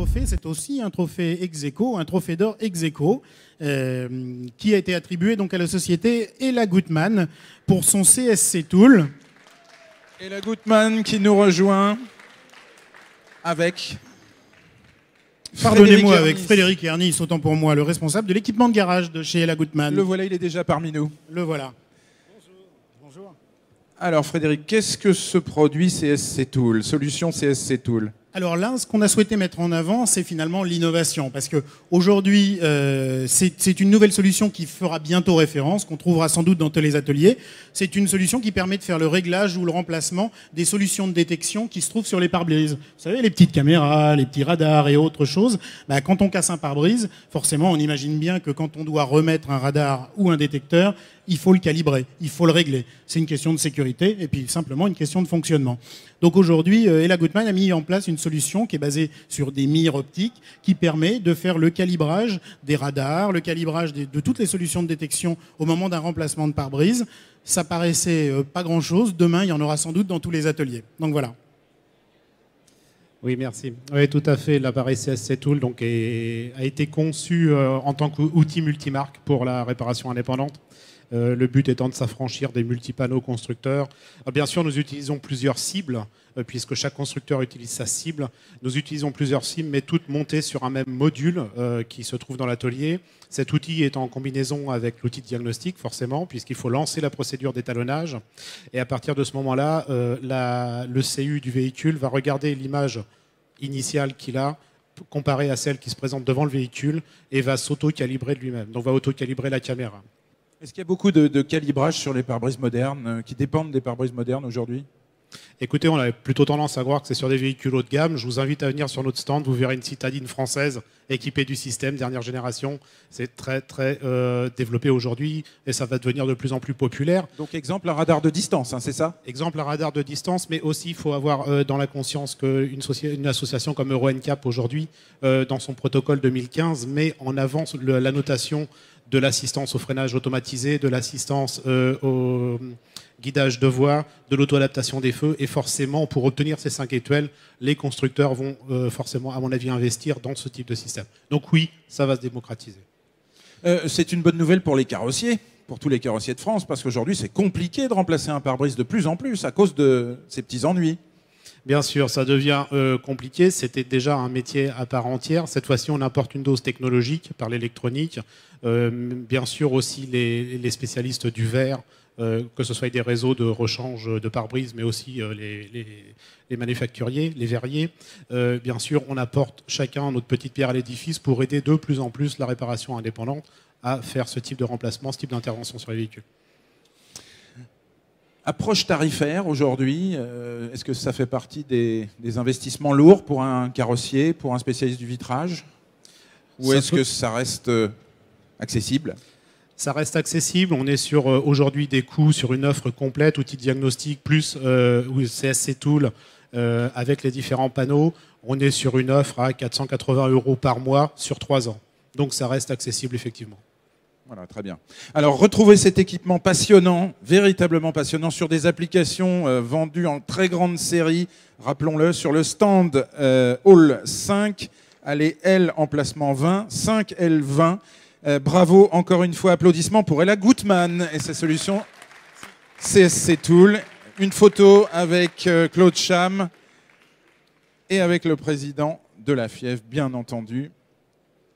trophée, c'est aussi un trophée ex aequo, un trophée d'or ex aequo, qui a été attribué donc à la société Ella Gutmann pour son CSC Tool. Ella Gutmann qui nous rejoint avec... Pardonnez-moi, avec Frédéric Ernis, autant pour moi, le responsable de l'équipement de garage de chez Ella Gutmann. Le voilà, il est déjà parmi nous. Le voilà. Bonjour. Alors Frédéric, qu'est-ce que ce produit CSC Tool, solution CSC Tool? Alors là, ce qu'on a souhaité mettre en avant, c'est finalement l'innovation. Parce qu'aujourd'hui, c'est une nouvelle solution qui fera bientôt référence, qu'on trouvera sans doute dans tous les ateliers. C'est une solution qui permet de faire le réglage ou le remplacement des solutions de détection qui se trouvent sur les pare-brises. Vous savez, les petites caméras, les petits radars et autres choses. Bah, quand on casse un pare-brise, forcément, on imagine bien que quand on doit remettre un radar ou un détecteur, il faut le calibrer, il faut le régler. C'est une question de sécurité et puis simplement une question de fonctionnement. Donc aujourd'hui, Ella Gutmann a mis en place une solution qui est basée sur des mires optiques qui permet de faire le calibrage des radars, le calibrage de toutes les solutions de détection au moment d'un remplacement de pare-brise. Ça paraissait pas grand-chose. Demain, il y en aura sans doute dans tous les ateliers. Donc voilà. Oui, merci. Oui, tout à fait. L'appareil CSC Tool donc, a été conçu en tant qu'outil multimarque pour la réparation indépendante. Le but étant de s'affranchir des multipanneaux constructeurs. Bien sûr, nous utilisons plusieurs cibles, puisque chaque constructeur utilise sa cible. Nous utilisons plusieurs cibles, mais toutes montées sur un même module qui se trouve dans l'atelier. Cet outil est en combinaison avec l'outil de diagnostic, forcément, puisqu'il faut lancer la procédure d'étalonnage. Et à partir de ce moment-là, le CU du véhicule va regarder l'image initiale qu'il a, comparée à celle qui se présente devant le véhicule, et va s'auto-calibrer de lui-même. Donc va auto-calibrer la caméra. Est-ce qu'il y a beaucoup de calibrage sur les pare-brises modernes qui dépendent des pare-brises modernes aujourd'hui? Écoutez, on a plutôt tendance à croire que c'est sur des véhicules haut de gamme. Je vous invite à venir sur notre stand. Vous verrez une citadine française équipée du système dernière génération. C'est très, très développé aujourd'hui et ça va devenir de plus en plus populaire. Donc, exemple, un radar de distance, hein, c'est ça? Exemple, un radar de distance, mais aussi, il faut avoir dans la conscience qu'une association comme Euro NCAP aujourd'hui, dans son protocole 2015, met en avant la notation de l'assistance au freinage automatisé, de l'assistance au guidage de voie, de l'auto-adaptation des feux. Et forcément, pour obtenir ces 5 étoiles, les constructeurs vont forcément, à mon avis, investir dans ce type de système. Donc oui, ça va se démocratiser. C'est une bonne nouvelle pour les carrossiers, pour tous les carrossiers de France, parce qu'aujourd'hui, c'est compliqué de remplacer un pare-brise de plus en plus à cause de ces petits ennuis. Bien sûr, ça devient compliqué. C'était déjà un métier à part entière. Cette fois-ci, on apporte une dose technologique par l'électronique. Bien sûr aussi les spécialistes du verre, que ce soit des réseaux de rechange de pare-brise, mais aussi les manufacturiers, les verriers. Bien sûr, on apporte chacun notre petite pierre à l'édifice pour aider de plus en plus la réparation indépendante à faire ce type de remplacement, ce type d'intervention sur les véhicules. Approche tarifaire aujourd'hui, est-ce que ça fait partie des investissements lourds pour un carrossier, pour un spécialiste du vitrage? Ou est-ce que ça reste accessible? Ça reste accessible. On est sur aujourd'hui des coûts sur une offre complète, outil de diagnostic plus CSC Tool avec les différents panneaux. On est sur une offre à 480 € par mois sur 3 ans. Donc ça reste accessible effectivement. Voilà, très bien. Alors, retrouvez cet équipement passionnant, véritablement passionnant, sur des applications vendues en très grande série, rappelons-le, sur le stand Hall 5, allez L emplacement 20, 5L20. Bravo, encore une fois, applaudissements pour Ella Gutmann et sa solution CSC Tool. Une photo avec Claude Cham et avec le président de la FIEF, bien entendu.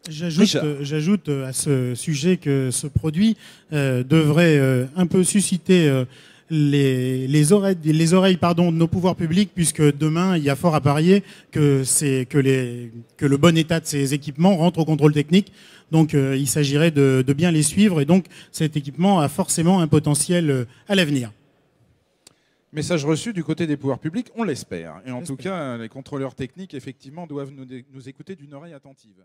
J'ajoute à ce sujet que ce produit devrait un peu susciter les oreilles de nos pouvoirs publics, puisque demain, il y a fort à parier que le bon état de ces équipements rentre au contrôle technique. Donc il s'agirait de bien les suivre, et donc cet équipement a forcément un potentiel à l'avenir. Message reçu du côté des pouvoirs publics, on l'espère. Et en tout cas, les contrôleurs techniques, effectivement, doivent nous écouter d'une oreille attentive.